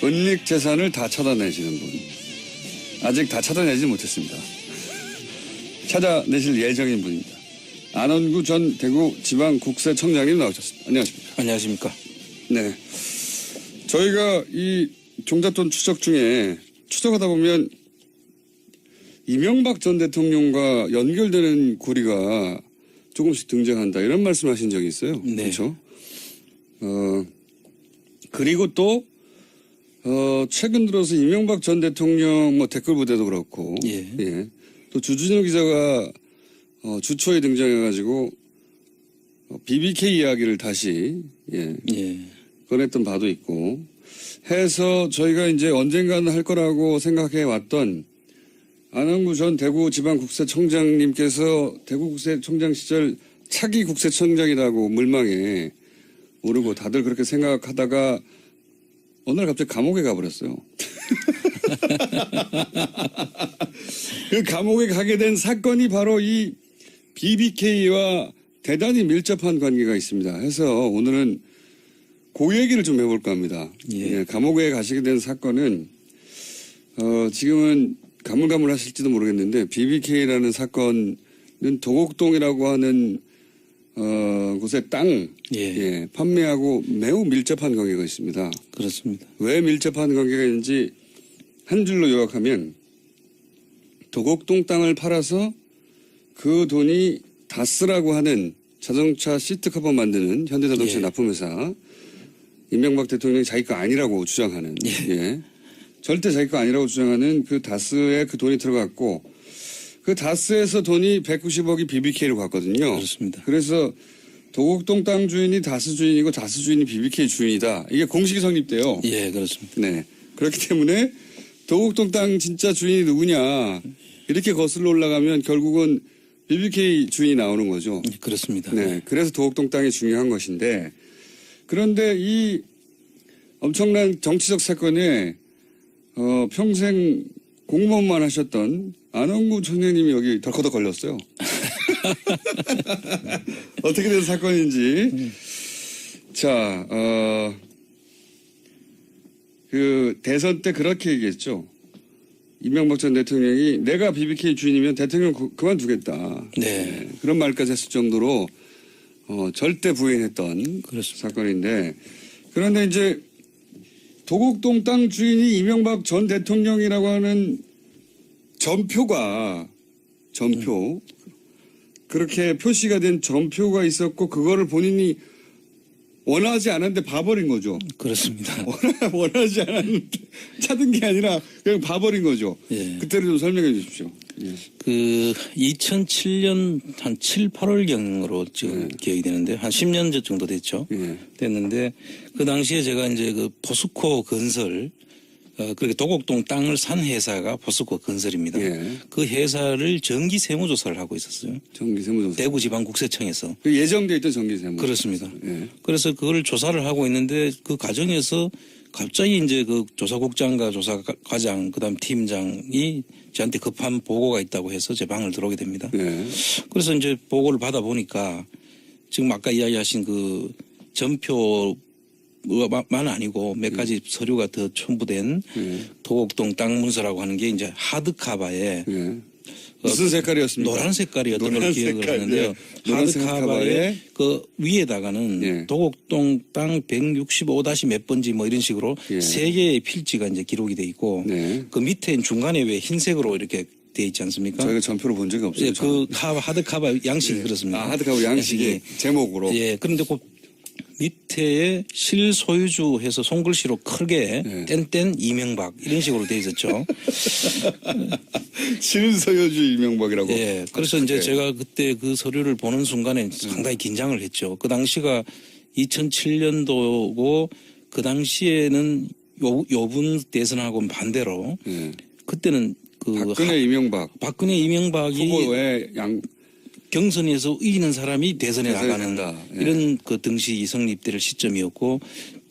은닉 재산을 다 찾아내시는 분. 아직 다 찾아내지 못했습니다. 찾아내실 예정인 분입니다. 안원구 전 대구지방국세청장님 나오셨습니다. 안녕하십니까. 안녕하십니까. 네. 저희가 이 종잣돈 추적 중에 추적하다 보면 이명박 전 대통령과 연결되는 고리가 조금씩 등장한다. 이런 말씀하신 적이 있어요. 네. 그렇죠? 그리고 또 최근 들어서 이명박 전 대통령 뭐 댓글 부대도 그렇고, 예. 또 주진우 기자가 주초에 등장해가지고 BBK 이야기를 다시 꺼냈던 바도 있고 해서 저희가 이제 언젠가는 할 거라고 생각해 왔던 안원구 전 대구지방국세청장님께서 대구국세청장 시절 차기 국세청장이라고 물망에 오르고 다들 그렇게 생각하다가 어느 날 갑자기 감옥에 가버렸어요. 그 감옥에 가게 된 사건이 바로 이 BBK와 대단히 밀접한 관계가 있습니다. 해서 오늘은 그 얘기를 좀 해볼까 합니다. 예. 감옥에 가시게 된 사건은 지금은 가물가물하실지도 모르겠는데 BBK라는 사건은 도곡동이라고 하는 곳의 땅 판매하고 매우 밀접한 관계가 있습니다. 그렇습니다. 왜 밀접한 관계가 있는지 한 줄로 요약하면 도곡동 땅을 팔아서 그 돈이 다스라고 하는 자동차 시트 커버 만드는 현대자동차 납품회사 이명박 대통령이 자기 거 아니라고 주장하는 절대 자기 거 아니라고 주장하는 그 다스에 그 돈이 들어갔고 그 다스에서 돈이 190억이 BBK로 갔거든요. 그렇습니다. 그래서 도곡동 땅 주인이 다스 주인이고 다스 주인이 BBK 주인이다. 이게 공식이 성립돼요. 예, 그렇습니다. 네. 그렇기 때문에 도곡동 땅 진짜 주인이 누구냐 이렇게 거슬러 올라가면 결국은 BBK 주인이 나오는 거죠. 그렇습니다. 네. 그래서 도곡동 땅이 중요한 것인데 그런데 이 엄청난 정치적 사건에 평생 공무원만 하셨던 안원구 총장님이 여기 덜커덕 걸렸어요. 어떻게 된 사건인지. 자, 그 대선 때 그렇게 얘기했죠. 이명박 전 대통령이 내가 BBK 주인이면 대통령 그만두겠다. 네. 그런 말까지 했을 정도로 절대 부인했던 그렇습니다. 사건인데 그런데 이제 도곡동 땅 주인이 이명박 전 대통령이라고 하는 전표 그렇게 표시가 된 전표가 있었고 그거를 본인이 원하지 않았는데 봐버린 거죠. 그렇습니다. 원하지 않았는데 찾은 게 아니라 그냥 봐버린 거죠. 예. 그때를 좀 설명해 주십시오. 예. 그 2007년 한 7, 8월경으로 지금 기억이 되는데 한 10년 정도 됐죠. 됐는데 그 당시에 제가 이제 그 포스코 건설 그렇게 도곡동 땅을 산 회사가 포스코 건설입니다. 그 회사를 정기 세무조사를 하고 있었어요. 정기 세무조사. 대구지방국세청에서. 그 예정돼 있던 정기 세무조사. 그렇습니다. 그래서 그걸 조사를 하고 있는데 그 과정에서 갑자기 이제 그 조사국장과 조사과장 그다음 팀장이 저한테 급한 보고가 있다고 해서 제 방을 들어오게 됩니다. 그래서 이제 보고를 받아 보니까 지금 아까 이야기하신 그 전표 만 아니고 몇 가지 서류가 더 첨부된 도곡동 땅 문서라고 하는 게 이제 하드카바에 무슨 색깔이었습니까? 노란 색깔이었던 걸 기억을 하는데요. 하드카바에 그 위에다가는 도곡동 땅 165- 몇 번지 뭐 이런 식으로 세 개의 필지가 이제 기록이 돼 있고 그 밑에 중간에 왜 흰색으로 이렇게 돼 있지 않습니까? 저희가 전표를 본 적이 없어요. 그 하드카바 양식이 그렇습니다. 하드카바 양식이 제목으로. 예. 그런데 그 밑에에 실소유주 해서 손글씨로 크게 땡땡 이명박 이런 식으로 돼 있었죠. 실소유주 이명박이라고. 예. 그래서 이제 제가 그때 그 서류를 보는 순간에 상당히 긴장을 했죠. 그 당시가 2007년도고 그 당시에는 요분 대선하고는 반대로 그때는 그 박근혜 이명박이 후보의 경선에서 이기는 사람이 대선에 나가는 이런 그 등식이 성립될 시점이었고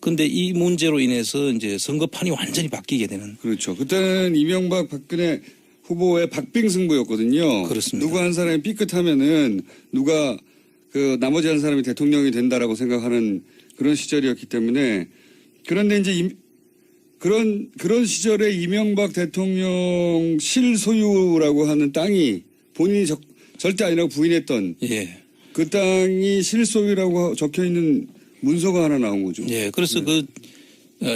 근데 이 문제로 인해서 이제 선거판이 완전히 바뀌게 되는. 그렇죠. 그때는 이명박 박근혜 후보의 박빙승부였거든요. 그렇습니다. 누구 한 사람이 삐끗하면은 누가 그 나머지 한 사람이 대통령이 된다라고 생각하는 그런 시절이었기 때문에 그런데 이제 그런 시절에 이명박 대통령 실소유라고 하는 땅이 본인이 절대 아니라고 부인했던 예. 그 땅이 실소유라고 적혀 있는 문서가 하나 나온 거죠. 예. 그래서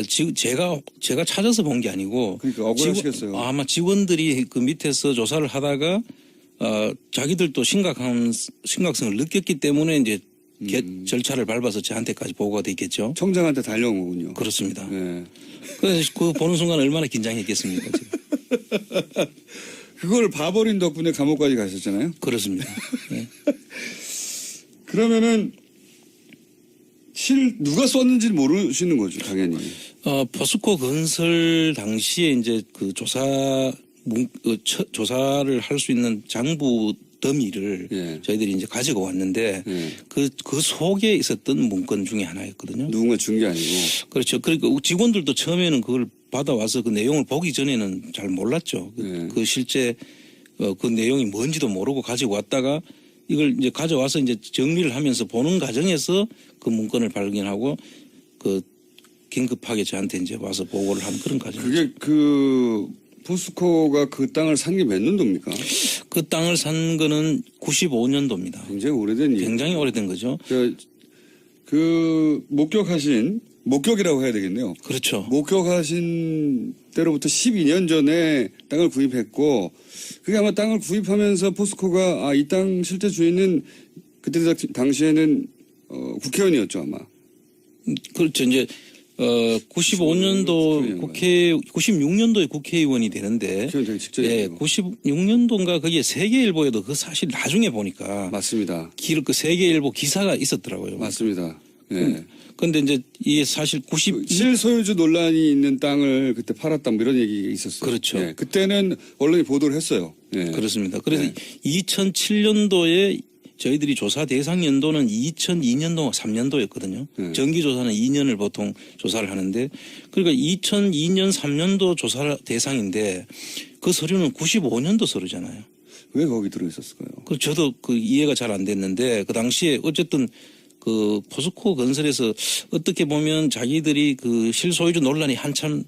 지금 제가 찾아서 본 게 아니고. 그러니까 억울하시겠어요. 아마 직원들이 그 밑에서 조사를 하다가 자기들도 심각성을 느꼈기 때문에 이제 절차를 밟아서 저한테까지 보고가 돼 있겠죠. 청장한테 달려온 거군요. 그렇습니다. 네. 그래서 그 보는 순간 얼마나 긴장했겠습니까? 지금. 그걸 봐버린 덕분에 감옥까지 가셨잖아요. 그렇습니다. 네. 그러면은 누가 썼는지 모르시는 거죠, 당연히. 포스코 건설 당시에 이제 그 조사를 할 수 있는 장부 더미를 예. 저희들이 이제 가지고 왔는데 예. 그 속에 있었던 문건 중에 하나였거든요. 누군가 준 게 아니고. 그렇죠. 그러니까 직원들도 처음에는 그걸 받아와서 그 내용을 보기 전에는 잘 몰랐죠. 예. 그 실제 그 내용이 뭔지도 모르고 가지고 왔다가 이걸 이제 가져와서 이제 정리를 하면서 보는 과정에서 그 문건을 발견하고 그 긴급하게 저한테 이제 와서 보고를 한 그런 과정이죠. 그게 포스코가 그 땅을 산 게 몇 년도입니까? 그 땅을 산 거는 95년도입니다. 굉장히 오래된 일. 굉장히 오래된 거죠. 목격이라고 해야 되겠네요. 그렇죠. 목격하신 때로부터 12년 전에 땅을 구입했고, 그게 아마 땅을 구입하면서 포스코가 이 땅 실제 주인은 그때 당시에는 국회의원이었죠, 아마. 그렇죠. 이제 95년도 96년도에 국회의원이 되는데, 국회의원 직접. 예, 96년도인가 거기에 세계일보에도 그 사실 나중에 보니까 맞습니다. 그 세계일보 기사가 있었더라고요. 맞습니다. 예. 그런데 이제 이게 사실 실소유주 논란이 있는 땅을 그때 팔았다 뭐 이런 얘기가 있었어요. 그렇죠. 예. 그때는 언론이 보도를 했어요. 예. 그렇습니다. 그래서 네. 2007년도에 저희들이 조사 대상 연도는 2002년도, 3년도였거든요. 네. 정기조사는 2년을 보통 조사를 하는데, 그러니까 2002년, 3년도 조사 대상인데 그 서류는 95년도 서류잖아요. 왜 거기 들어있었을까요? 그 저도 그 이해가 잘 안 됐는데 그 당시에 어쨌든 그 포스코 건설에서 어떻게 보면 자기들이 그 실소유주 논란이 한참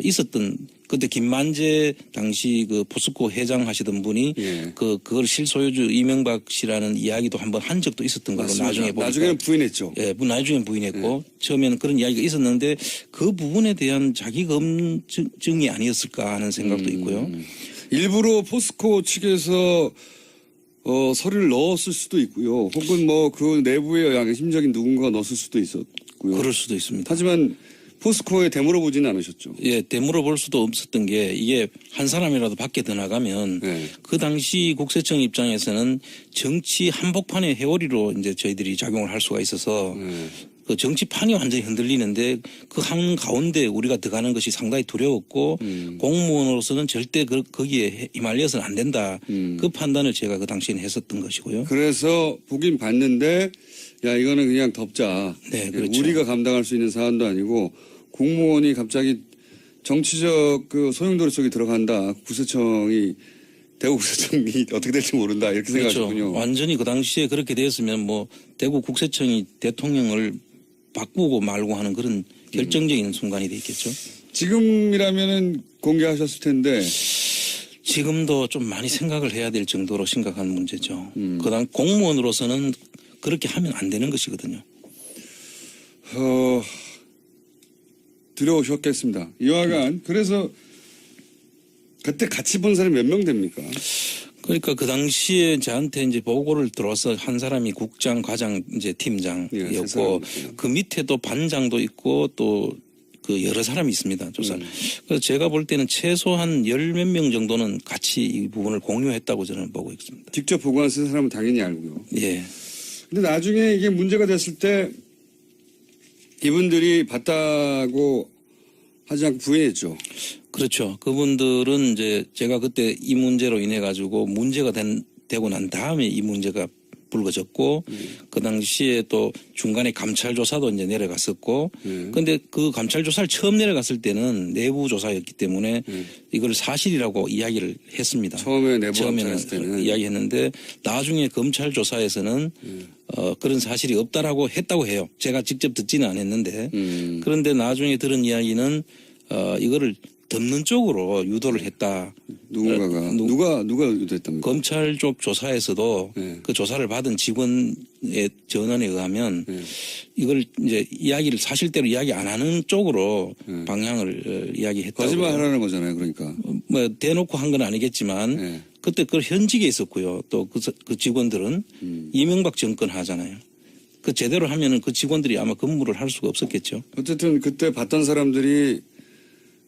있었던 그때 김만재 당시 그 포스코 회장 하시던 분이 예. 그걸 실소유주 이명박 씨라는 이야기도 한번 한 적도 있었던 걸로 맞습니다. 나중에 보니까 나중에는 부인했죠. 예, 나중에 부인했고 처음에는 그런 이야기가 있었는데 그 부분에 대한 자기 검증이 아니었을까 하는 생각도 있고요. 일부러 포스코 측에서 서류를 넣었을 수도 있고요. 혹은 뭐 그 내부에 양심적인 누군가가 넣었을 수도 있었고요. 그럴 수도 있습니다. 하지만 포스코에 되물어보지는 않으셨죠. 예, 되물어볼 수도 없었던 게 이게 한 사람이라도 밖에 더 나가면 네. 그 당시 국세청 입장에서는 정치 한복판의 회오리로 이제 저희들이 작용을 할 수가 있어서 네. 그 정치판이 완전히 흔들리는데 그 한 가운데 우리가 들어가는 것이 상당히 두려웠고 공무원으로서는 절대 거기에 휘말려서는 안 된다. 그 판단을 제가 그 당시에는 했었던 것이고요. 그래서 보긴 봤는데 야 이거는 그냥 덮자. 네, 그렇죠. 우리가 감당할 수 있는 사안도 아니고 공무원이 갑자기 정치적 그 소용돌이 속에 들어간다. 구세청이 대구 구세청이 어떻게 될지 모른다 이렇게 그렇죠. 생각하셨군요. 완전히 그 당시에 그렇게 되었으면 뭐 대구 국세청이 대통령을 바꾸고 말고 하는 그런 결정적인 순간이 돼 있겠죠. 지금이라면은 공개하셨을 텐데 지금도 좀 많이 생각을 해야 될 정도로 심각한 문제죠. 그다음 공무원으로서는 그렇게 하면 안 되는 것이거든요. 두려우셨겠습니다. 이와간 그래서 그때 같이 본 사람이 몇 명 됩니까? 그러니까 그 당시에 저한테 이제 보고를 들어와서 한 사람이 국장, 과장, 이제 예, 세 팀장이었고 사람이었구나. 그 밑에도 반장도 있고 또 그 여러 사람이 있습니다. 조사를. 그래서 제가 볼 때는 최소한 10몇 명 정도는 같이 이 부분을 공유했다고 저는 보고 있습니다. 직접 보고한 세 사람은 당연히 알고요. 예. 근데 나중에 이게 문제가 됐을 때 이분들이 봤다고 하지 않고 부인했죠. 그렇죠. 그분들은 이제 제가 그때 이 문제로 인해 가지고 문제가 되고 난 다음에 이 문제가 불거졌고 그 당시에 또 중간에 감찰 조사도 이제 내려갔었고 그런데 그 감찰 조사를 처음 내려갔을 때는 내부 조사였기 때문에 이걸 사실이라고 이야기를 했습니다. 처음에 내부 처음에는 감찰했을 때는 이야기했는데 나중에 검찰 조사에서는 그런 사실이 없다라고 했다고 해요. 제가 직접 듣지는 않았는데 그런데 나중에 들은 이야기는 이거를 덮는 쪽으로 유도를 했다. 누군가가 누가 유도했답니까? 검찰 쪽 조사에서도 네. 그 조사를 받은 직원의 전언에 의하면 네. 이걸 이제 이야기를 사실대로 이야기 안 하는 쪽으로 방향을 이야기했다고. 거짓말하라는 거잖아요. 그러니까. 뭐 대놓고 한 건 아니겠지만 네. 그때 그 현직에 있었고요. 또 그 직원들은 이명박 정권 하잖아요. 그 제대로 하면은 그 직원들이 아마 근무를 할 수가 없었겠죠. 어쨌든 그때 봤던 사람들이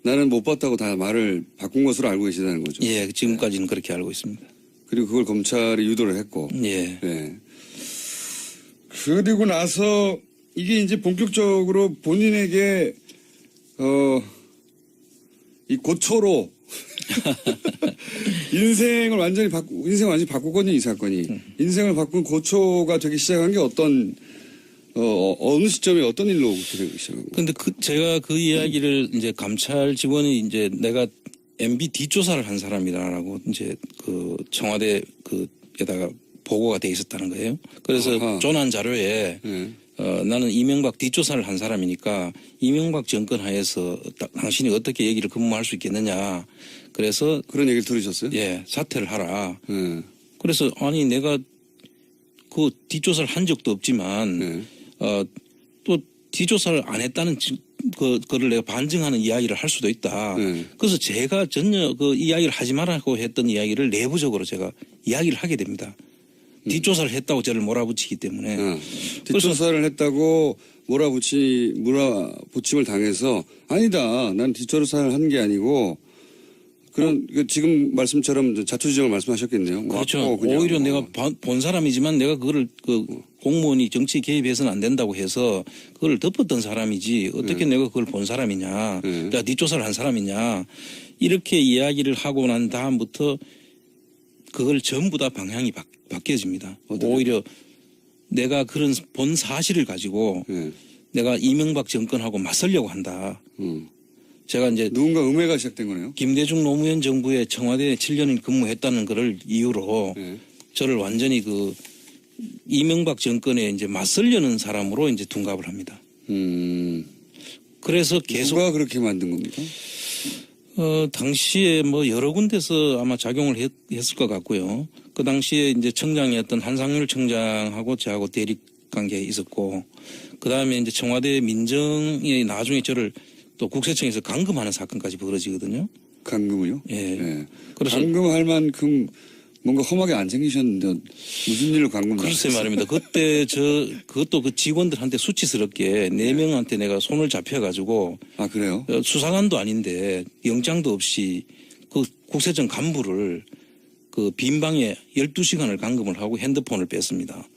나는 못 봤다고 다 말을 바꾼 것으로 알고 계시다는 거죠. 예, 지금까지는 그렇게 알고 있습니다. 그리고 그걸 검찰이 유도를 했고. 예. 네. 그리고 나서 이게 이제 본격적으로 본인에게 이 고초로 인생을 완전히 바꾸거든요, 이 사건이. 인생을 바꾼 고초가 되기 시작한 게 어느 시점에 어떤 일로 되기 시작한 거예요? 근데 제가 그 이야기를 이제 감찰 직원이 이제 내가 MB 뒷조사를 한 사람이라고 이제 그 청와대 그에다가 보고가 돼 있었다는 거예요. 그래서 아하. 조난 자료에 네. 나는 이명박 뒷조사를 한 사람이니까 이명박 정권 하에서 당신이 어떻게 여기를 근무할 수 있겠느냐. 그래서 그런 얘기를 들으셨어요? 예, 사퇴를 하라. 네. 그래서 아니 내가 그 뒷조사를 한 적도 없지만 네. 또 뒷조사를 안 했다는 그거를 내가 반증하는 이야기를 할 수도 있다. 네. 그래서 제가 전혀 그 이야기를 하지 말라고 했던 이야기를 내부적으로 제가 이야기를 하게 됩니다. 뒷조사를 했다고 저를 몰아붙이기 때문에. 뒷조사를 했다고 몰아붙임을 당해서 아니다. 난 뒷조사를 한 게 아니고 그런 지금 말씀처럼 자초지종을 말씀하셨겠네요. 그렇죠. 왔고 그냥 오히려 내가 본 사람이지만 내가 그거를 공무원이 정치 개입해서는 안 된다고 해서 그걸 덮었던 사람이지 어떻게 내가 그걸 본 사람이냐. 내가 뒷조사를 한 사람이냐. 이렇게 이야기를 하고 난 다음부터 그걸 전부 다 방향이 바뀌어집니다. 오히려 내가 그런 본 사실을 가지고 내가 이명박 정권하고 맞서려고 한다. 제가 이제 누군가 음해가 시작된 거네요. 김대중 노무현 정부에 청와대에 7년을 근무했다는 것을 이유로 저를 완전히 그 이명박 정권에 이제 맞서려는 사람으로 이제 둔갑을 합니다. 그래서 계속 누가 그렇게 만든 겁니까? 당시에 뭐 여러 군데서 아마 작용을 했을 것 같고요. 그 당시에 이제 청장이었던 한상률 청장하고 저하고 대립 관계에 있었고, 그 다음에 이제 청와대 민정이 나중에 저를 또 국세청에서 감금하는 사건까지 벌어지거든요. 감금을요? 예. 그래서 감금할 만큼 뭔가 험하게 안 생기셨는데 무슨 일로 감금? 글쎄 말입니다. 그때 그것도 그 직원들한테 수치스럽게 4명한테 내가 손을 잡혀가지고. 아, 그래요? 수사관도 아닌데 영장도 없이 그 국세청 간부를 그 빈방에 12시간을 감금을 하고 핸드폰을 뺐습니다.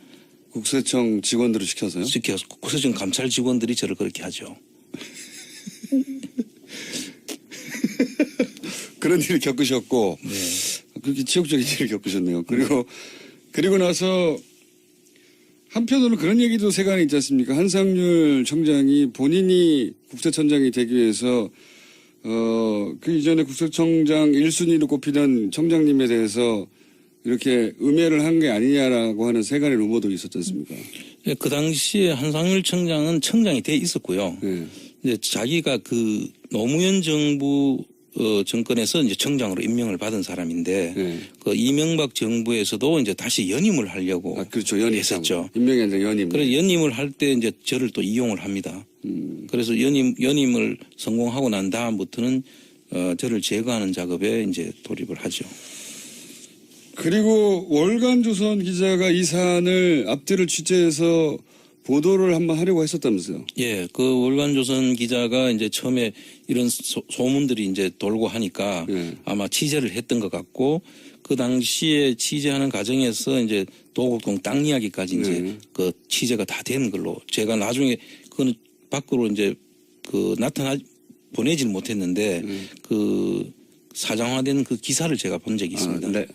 국세청 직원들을 시켜서요? 국세청 감찰 직원들이 저를 그렇게 하죠. 그런 일을 겪으셨고, 네. 그렇게 치욕적인 일을 겪으셨네요. 그리고 나서 한편으로는 그런 얘기도 세간에 있지 않습니까? 한상률 청장이 본인이 국세청장이 되기 위해서 그 이전에 국세청장 1순위로 꼽히던 청장님에 대해서 이렇게 음해를 한 게 아니냐라고 하는 세간의 루머도 있었지 않습니까? 그 당시에 한상률 청장은 청장이 돼 있었고요. 네. 이제 자기가 그 노무현 정부 정권에서 이제 청장으로 임명을 받은 사람인데 네. 그 이명박 정부에서도 이제 다시 연임을 하려고 그렇죠. 연임 했었죠. 임명이 아니라 연임. 그래서 연임을 할 때 이제 저를 또 이용을 합니다. 그래서 연임을 성공하고 난 다음부터는 저를 제거하는 작업에 이제 돌입을 하죠. 그리고 월간조선 기자가 이 사안을 앞뒤를 취재해서 보도를 한번 하려고 했었다면서요? 예, 그 월간조선 기자가 이제 처음에 이런 소문들이 이제 돌고 하니까 아마 취재를 했던 것 같고 그 당시에 취재하는 과정에서 이제 도곡동 땅 이야기까지 이제 그 취재가 다 된 걸로 제가 나중에 그거는 밖으로 이제 그 보내지는 못했는데 그 사장화된 그 기사를 제가 본 적이 있습니다.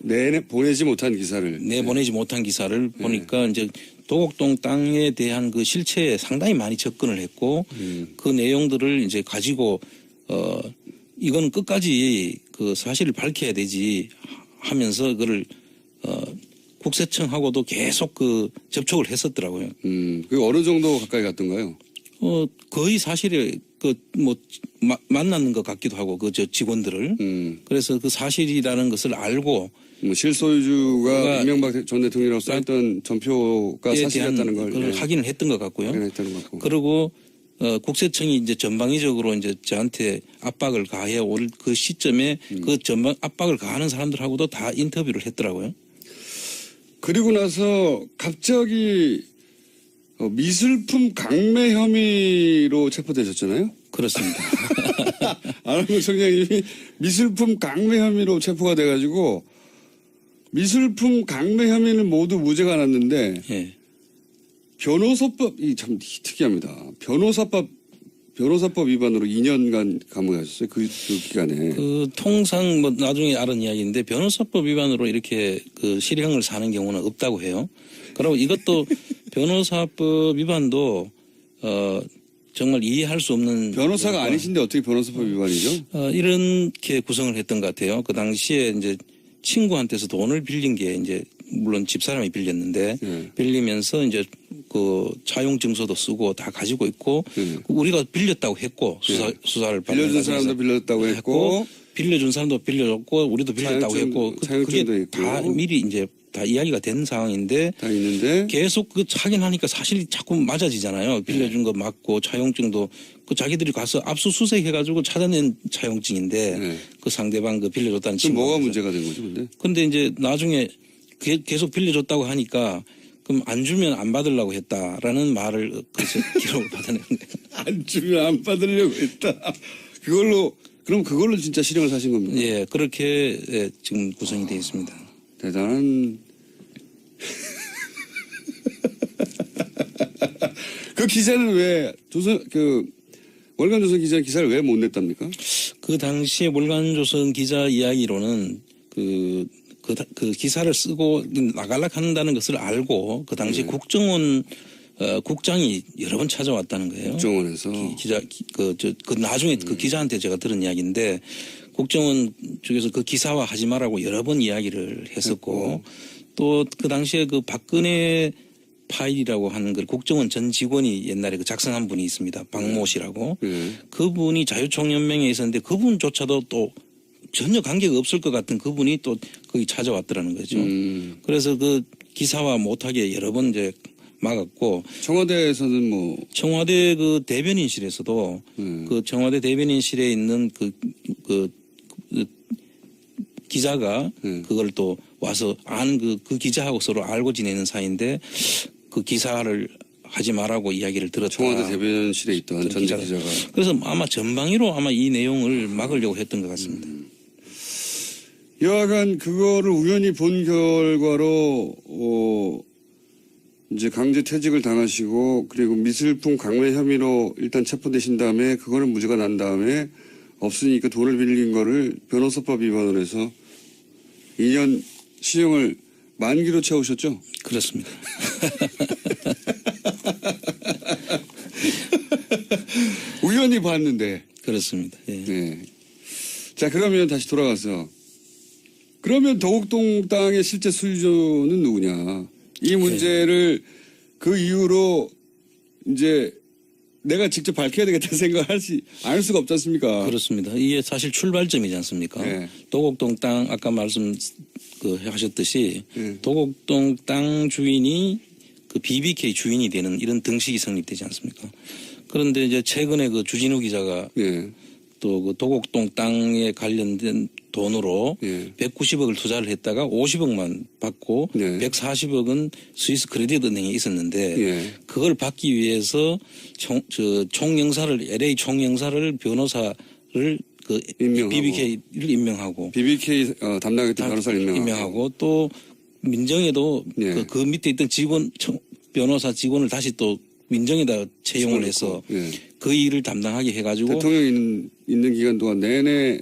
보내지 못한 기사를. 보내지 못한 기사를 보니까 이제 도곡동 땅에 대한 그 실체에 상당히 많이 접근을 했고 그 내용들을 이제 가지고 이건 끝까지 그 사실을 밝혀야 되지 하면서 그걸 국세청하고도 계속 그 접촉을 했었더라고요. 그 어느 정도 가까이 갔던가요? 거의 사실에 만나는 것 같기도 하고 그 저 직원들을 그래서 그 사실이라는 것을 알고 뭐 실소유주가 이명박 전 대통령이라고 써있던 전표가 사실이었다는 걸 그걸 확인을 했던 것 같고요. 확인했다는 것 같고. 그리고 국세청이 이제 전방위적으로 이제 저한테 압박을 가해 올 그 시점에 그 전방 압박을 가하는 사람들하고도 다 인터뷰를 했더라고요. 그리고 나서 갑자기 미술품 강매 혐의로 체포되셨잖아요. 그렇습니다. 안한국 청장님이 미술품 강매 혐의로 체포가 돼가지고 미술품 강매 혐의는 모두 무죄가 났는데 예. 변호사법이 참 특이합니다. 변호사법 위반으로 2년간 감옥에 가셨어요. 그 기간에. 그 통상 뭐 나중에 알은 이야기인데 변호사법 위반으로 이렇게 그 실형을 사는 경우는 없다고 해요. 그리고 이것도 변호사법 위반도 정말 이해할 수 없는 변호사가 아니신데 어떻게 변호사법 위반이죠? 이렇게 구성을 했던 것 같아요. 그 당시에 이제 친구한테서 돈을 빌린 게 이제 물론 집사람이 빌렸는데 빌리면서 이제 그 차용 증서도 쓰고 다 가지고 있고 우리가 빌렸다고 했고 수사를 빌려준 사람도 빌렸다고 했고 빌려준 사람도 빌려줬고 우리도 빌렸다고 했고 그게 다 미리 이제 다 이야기가 된 상황인데 다 있는데 계속 그 확인하니까 사실이 자꾸 맞아지잖아요. 빌려준 거 맞고 차용증도 그 자기들이 가서 압수수색 해가지고 찾아낸 차용증인데 그 상대방 그 빌려줬다는 그럼 친구. 뭐가 문제가 된 거죠, 근데? 근데 이제 나중에 계속 빌려줬다고 하니까 그럼 안 주면 안 받으려고 했다라는 말을 그래서 기록을 받아냈는데 안 주면 안 받으려고 했다. 그럼 그걸로 진짜 실형을 사신 겁니다. 예, 그렇게 예, 지금 구성이 되어 있습니다. 대단한. 그 기자는 왜 월간조선 기자 기사를 왜 못 냈답니까? 그 당시에 월간조선 기자 이야기로는 그 기사를 쓰고 나갈락 한다는 것을 알고 그 당시 국정원 국장이 여러 번 찾아왔다는 거예요. 국정원에서 나중에 그 기자한테 제가 들은 이야기인데 국정원 쪽에서 그 기사화 하지 말라고 여러 번 이야기를 했었고 또 그 당시에 그 박근혜 파일이라고 하는 그 국정원 전 직원이 옛날에 그 작성한 분이 있습니다. 박모 씨라고. 그분이 자유총연맹에 있었는데 그분조차도 또 전혀 관계가 없을 것 같은 그분이 또 거기 찾아왔더라는 거죠. 그래서 그 기사화 못하게 여러 번 이제 막았고. 청와대에서는 뭐. 청와대 그 대변인실에서도 그 청와대 대변인실에 있는 그 기자가 그걸 또 와서 그 기자하고 서로 알고 지내는 사이인데 그 기사를 하지 말라고 이야기를 들었다. 청와대 대변인실에 있던 전 기자가. 그래서 아마 전방위로 아마 이 내용을 막으려고 했던 것 같습니다. 여하간 그거를 우연히 본 결과로 이제 강제 퇴직을 당하시고 그리고 미술품 강매 혐의로 일단 체포되신 다음에 그거는 무죄가 난 다음에 없으니까 돈을 빌린 거를 변호사법 위반으로 해서 2년 시형을 만기로 채우셨죠? 그렇습니다. 우연히 봤는데. 그렇습니다. 예. 네. 자, 그러면 다시 돌아가서 그러면 도곡동 땅의 실제 소유주는 누구냐? 이 문제를 그 이후로 이제 내가 직접 밝혀야 되겠다는 생각을 안 할 수가 없지 않습니까? 그렇습니다. 이게 사실 출발점이지 않습니까? 네. 도곡동 땅 아까 하셨듯이 도곡동 땅 주인이 그 BBK 주인이 되는 이런 등식이 성립되지 않습니까? 그런데 이제 최근에 그 주진우 기자가 또 그 도곡동 땅에 관련된 돈으로 190억을 투자를 했다가 50억만 받고 140억은 스위스 크레딧 은행에 있었는데 그걸 받기 위해서 LA 총영사를 변호사를 그 BBK를 임명하고 BBK 담당했던 변호사를 임명하고 또 민정에도 그 밑에 있던 변호사 직원을 다시 또 민정에다 채용을 해서 그 일을 담당하게 해가지고 대통령 있는 기간 동안 내내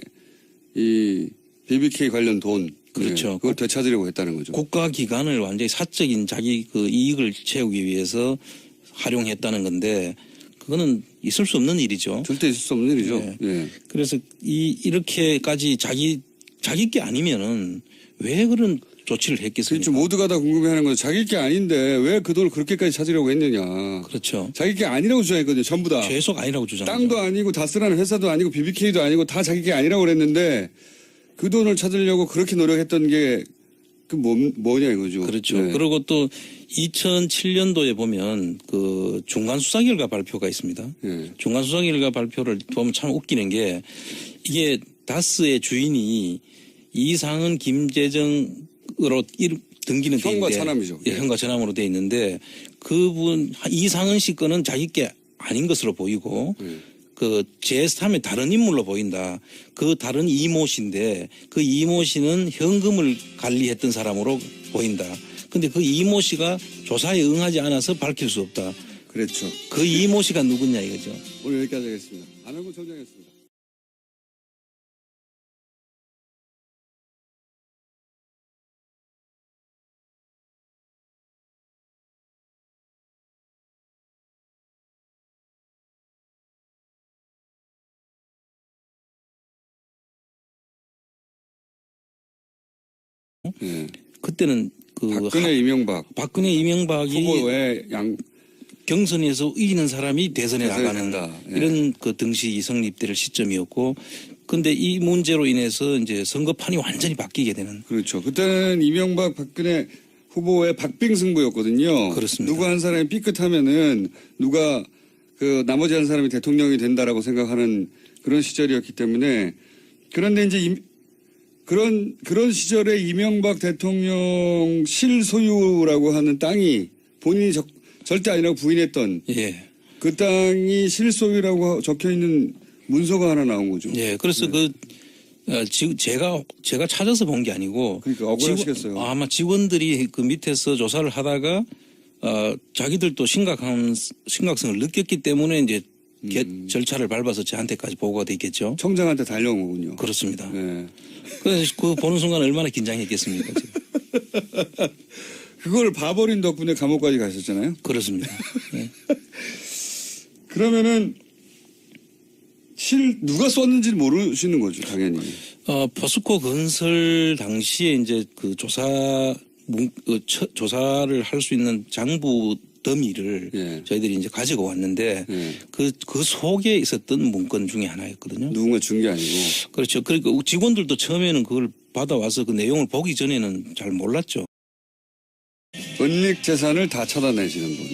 이 BBK 관련 돈 그렇죠. 그걸 되찾으려고 했다는 거죠. 국가기관을 완전히 사적인 자기 그 이익을 채우기 위해서 활용했다는 건데 그거는 있을 수 없는 일이죠. 절대 있을 수 없는 일이죠. 그래서 이렇게까지 자기 게 아니면은 왜 그런 조치를 했겠습니까? 그렇죠. 모두가 다 궁금해하는 거죠. 자기 게 아닌데 왜 그 돈을 그렇게까지 찾으려고 했느냐. 그렇죠. 자기 게 아니라고 주장했거든요. 전부 다. 계속 아니라고 주장하죠. 땅도 아니고 다스라는 회사도 아니고 BBK도 아니고 다 자기 게 아니라고 그랬는데 그 돈을 찾으려고 그렇게 노력했던 게 그 뭐냐 이거죠. 그렇죠. 네. 그리고 또 2007년도에 보면 그 중간 수사 결과 발표가 있습니다. 네. 중간 수사 결과 발표를 보면 참 웃기는 게 이게 다스의 주인이 이상은 김재정으로 등기는 돼 형과 있는데 차남이죠. 예, 형과 차남으로 돼 있는데 그분 이상은 씨 거는 자기 게 아닌 것으로 보이고 그 제3의 다른 인물로 보인다. 그 다른 이모 씨인데 그 이모 씨는 현금을 관리했던 사람으로 보인다. 근데 그 이모 씨가 조사에 응하지 않아서 밝힐 수 없다. 그렇죠. 그 이모 씨가 누구냐 이거죠. 오늘 여기까지 하겠습니다. 안원구 청장이었습니다. 네. 그때는 그 박근혜 이명박 박근혜 이명박이 후보의 경선에서 이기는 사람이 대선에 대선에 나가는 간다. 예. 이런 그 등시 성립될 시점이었고 근데 이 문제로 인해서 이제 선거판이 완전히 바뀌게 되는 그렇죠. 그때는 이명박 박근혜 후보의 박빙 승부였거든요. 그렇습니다. 누구 한 사람이 삐끗하면은 누가 그 나머지 한 사람이 대통령이 된다라고 생각하는 그런 시절이었기 때문에 그런데 이제 그런 시절에 이명박 대통령 실소유라고 하는 땅이 본인이 절대 아니라고 부인했던 예. 그 땅이 실소유라고 적혀 있는 문서가 하나 나온 거죠. 예. 그래서 지금 제가 찾아서 본 게 아니고 그러니까 억울하시겠어요. 아마 직원들이 그 밑에서 조사를 하다가 자기들도 심각성을 느꼈기 때문에 이제 절차를 밟아서 저한테까지 보고가 됐겠죠. 청장한테 달려온 거군요. 그렇습니다. 네. 그래서 그 보는 순간 얼마나 긴장했겠습니까? 지금. 그걸 봐버린 덕분에 감옥까지 가셨잖아요. 그렇습니다. 네. 그러면은 누가 썼는지 모르시는 거죠, 당연히. 포스코 건설 당시에 이제 그 조사를 할 수 있는 장부 더미를 예. 저희들이 이제 가지고 왔는데 예. 그 속에 있었던 문건 중에 하나였거든요. 누군가 준 게 아니고. 그렇죠. 그러니까 직원들도 처음에는 그걸 받아와서 그 내용을 보기 전에는 잘 몰랐죠. 은닉 재산을 다 찾아내시는 분.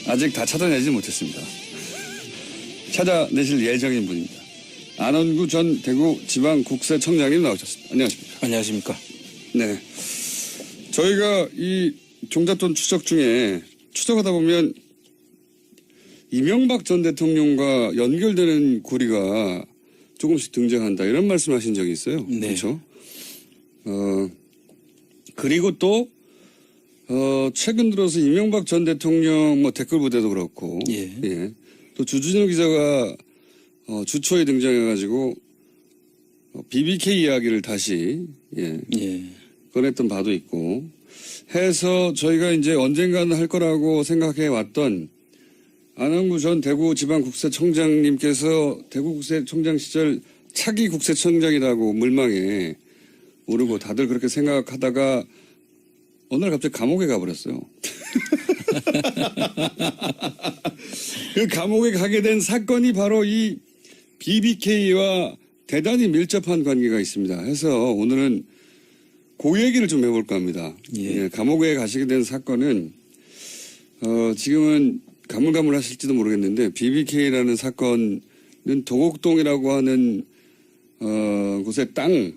아직 다 찾아내지 못했습니다. 찾아내실 예정인 분입니다. 안원구 전 대구지방국세청장님 나오셨습니다. 안녕하십니까. 안녕하십니까. 네. 저희가 이 종잣돈 추적 중에 추적하다 보면 이명박 전 대통령과 연결되는 고리가 조금씩 등장한다. 이런 말씀하신 적이 있어요. 네. 그렇죠? 그리고 또 최근 들어서 이명박 전 대통령 뭐 댓글 부대도 그렇고, 예. 또 주진우 기자가 주초에 등장해가지고 BBK 이야기를 다시 예. 꺼냈던 바도 있고 해서 저희가 이제 언젠가는 할 거라고 생각해 왔던 안원구 전 대구지방국세청장님께서 대구국세청장 시절 차기 국세청장이라고 물망에 오르고 다들 그렇게 생각하다가 어느 날 갑자기 감옥에 가버렸어요. 그 감옥에 가게 된 사건이 바로 이 BBK와 대단히 밀접한 관계가 있습니다. 해서 오늘은 그 얘기를 좀 해볼까 합니다. 예. 감옥에 가시게 된 사건은 지금은 가물가물하실지도 모르겠는데 BBK라는 사건은 도곡동이라고 하는 곳의 땅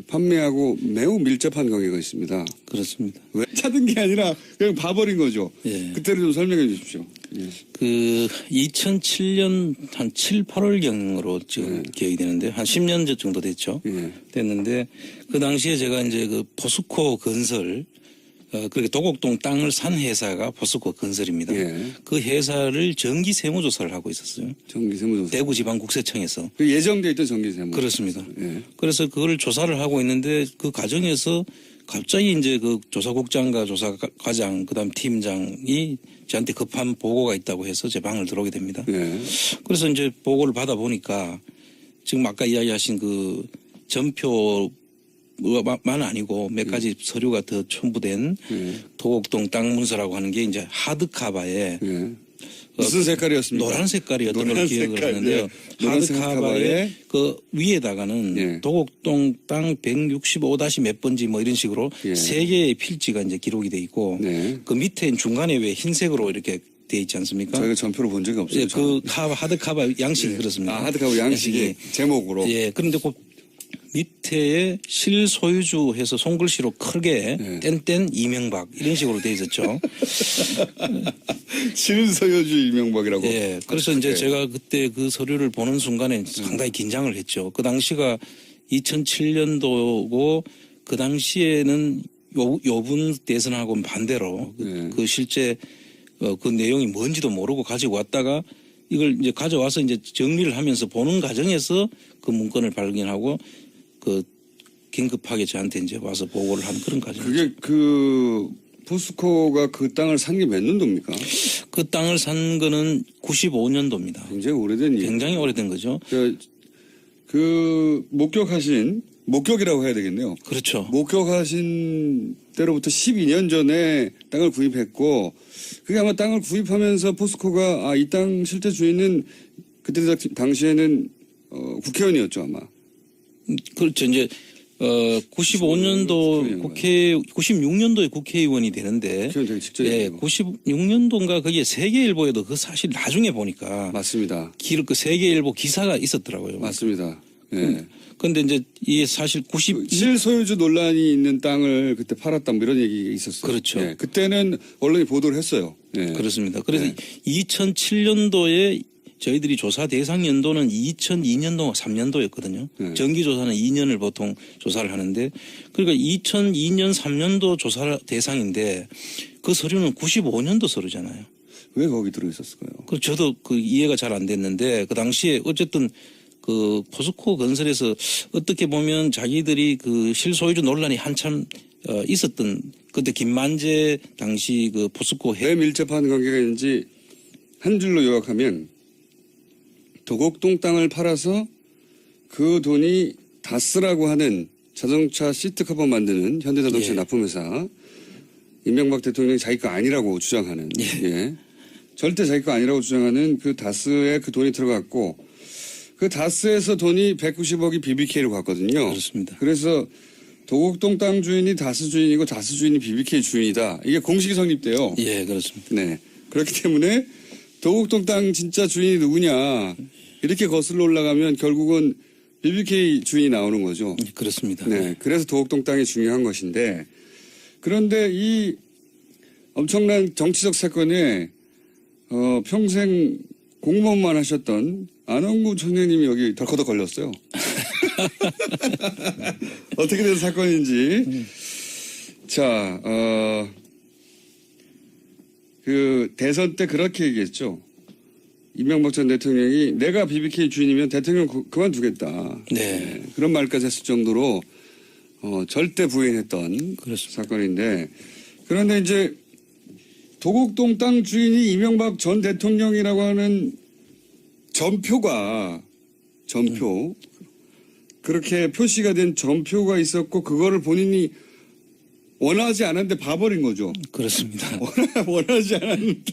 판매하고 매우 밀접한 관계가 있습니다. 그렇습니다. 왜 찾은 게 아니라 그냥 봐버린 거죠. 예. 그때를 좀 설명해 주십시오. 예. 그 2007년 한 7, 8월경으로 지금 기억이 되는데 한 10년 정도 됐죠. 예. 됐는데 그 당시에 제가 이제 그 포스코 건설 그렇게 도곡동 땅을 산 회사가 포스코 건설입니다. 예. 그 회사를 정기 세무조사를 하고 있었어요. 정기세무조사. 대구지방국세청에서. 그 예정돼 있던 정기세무. 그렇습니다. 예. 그래서 그걸 조사를 하고 있는데 그 과정에서 갑자기 이제 그 조사국장과 조사과장 그다음 팀장이 저한테 급한 보고가 있다고 해서 제 방을 들어오게 됩니다. 예. 그래서 이제 보고를 받아 보니까 지금 아까 이야기하신 그 전표 만 아니고 몇 가지 서류가 더 첨부된 도곡동 땅 문서라고 하는 게 이제 하드카바에 예. 무슨 색깔이었습니까? 노란 색깔이었던 걸 노란 기억을 색깔, 하는데요. 예. 노란색 하드카바에 그 위에다가는 예. 도곡동 땅 165- 몇 번지 뭐 이런 식으로 예. 세 개의 필지가 이제 기록이 돼 있고 네. 그 밑에 중간에 왜 흰색으로 이렇게 돼 있지 않습니까? 저희가 전표로 본 적이 없어요. 예, 그 하드카바 양식이 그렇습니다. 아, 하드카바 양식이 제목으로. 예, 그런데 그 밑에에 실소유주 해서 손글씨로 크게 예. 땡땡 이명박 이런 식으로 돼 있었죠. 실소유주 이명박이라고. 예, 그래서 이제 제가 그때 그 서류를 보는 순간에 상당히 긴장을 했죠. 그 당시가 2007년도고 그 당시에는 요분 대선하고는 반대로 그 실제 그 내용이 뭔지도 모르고 가지고 왔다가 이걸 이제 가져와서 이제 정리를 하면서 보는 과정에서 그 문건을 발견하고 그 긴급하게 저한테 이제 와서 보고를 한 그런 과정. 그게 그 포스코가 그 땅을 산 게 몇 년도입니까? 그 땅을 산 거는 95년도입니다. 굉장히 오래된 일. 굉장히 오래된 거죠. 그 목격이라고 해야 되겠네요. 그렇죠. 목격하신 때로부터 12년 전에 땅을 구입했고 그게 아마 땅을 구입하면서 포스코가 이 땅 실제 주인은 그때 당시에는 국회의원이었죠 아마. 그렇죠. 이제 95년도 96년도에 국회의원이 되는데 국회의원 되기 직전이에요. 예, 96년도인가 거기에 세계일보에도 그 사실 나중에 보니까 맞습니다. 그 세계일보 기사가 있었더라고요. 맞습니다. 예. 그런데 이제 이게 사실 실소유주 논란이 있는 땅을 그때 팔았다 뭐 이런 얘기가 있었어요. 그렇죠. 예. 그때는 언론이 보도를 했어요. 예. 그렇습니다. 그래서 2007년도에 저희들이 조사 대상 연도는 2002년도, 3년도였거든요. 정기조사는 2년을 보통 조사를 하는데 그러니까 2002년, 3년도 조사 대상인데 그 서류는 95년도 서류잖아요. 왜 거기 들어있었을까요? 그 저도 그 이해가 잘 안 됐는데 그 당시에 어쨌든 그 포스코 건설에서 어떻게 보면 자기들이 그 실소유주 논란이 한참 있었던 그때 김만재 당시 그 포스코 왜 밀접한 관계가 있는지 한 줄로 요약하면 도곡동 땅을 팔아서 그 돈이 다스라고 하는 자동차 시트 커버 만드는 현대자동차 예. 납품회사 이명박 대통령이 자기 거 아니라고 주장하는 예. 절대 자기 거 아니라고 주장하는 그 다스에 그 돈이 들어갔고 그 다스에서 돈이 190억이 BBK로 갔거든요. 그렇습니다. 그래서 도곡동 땅 주인이 다스 주인이고 다스 주인이 BBK 주인이다. 이게 공식이 성립돼요. 예, 그렇습니다. 네. 그렇기 때문에 도곡동 땅 진짜 주인이 누구냐 이렇게 거슬러 올라가면 결국은 BBK 주인이 나오는 거죠. 그렇습니다. 네. 그래서 도곡동 땅이 중요한 것인데 그런데 이 엄청난 정치적 사건에 평생 공무원만 하셨던 안원구 총장님이 여기 덜커덕 걸렸어요. 어떻게 된 사건인지. 자, 그 대선 때 그렇게 얘기했죠. 이명박 전 대통령이 내가 BBK 주인이면 대통령 그만두겠다. 네. 그런 말까지 했을 정도로 절대 부인했던 그렇습니다. 사건인데 그런데 이제 도곡동 땅 주인이 이명박 전 대통령이라고 하는 전표 그렇게 표시가 된 전표가 있었고 그거를 본인이 원하지 않았는데 봐버린 거죠. 그렇습니다. 원하지 않았는데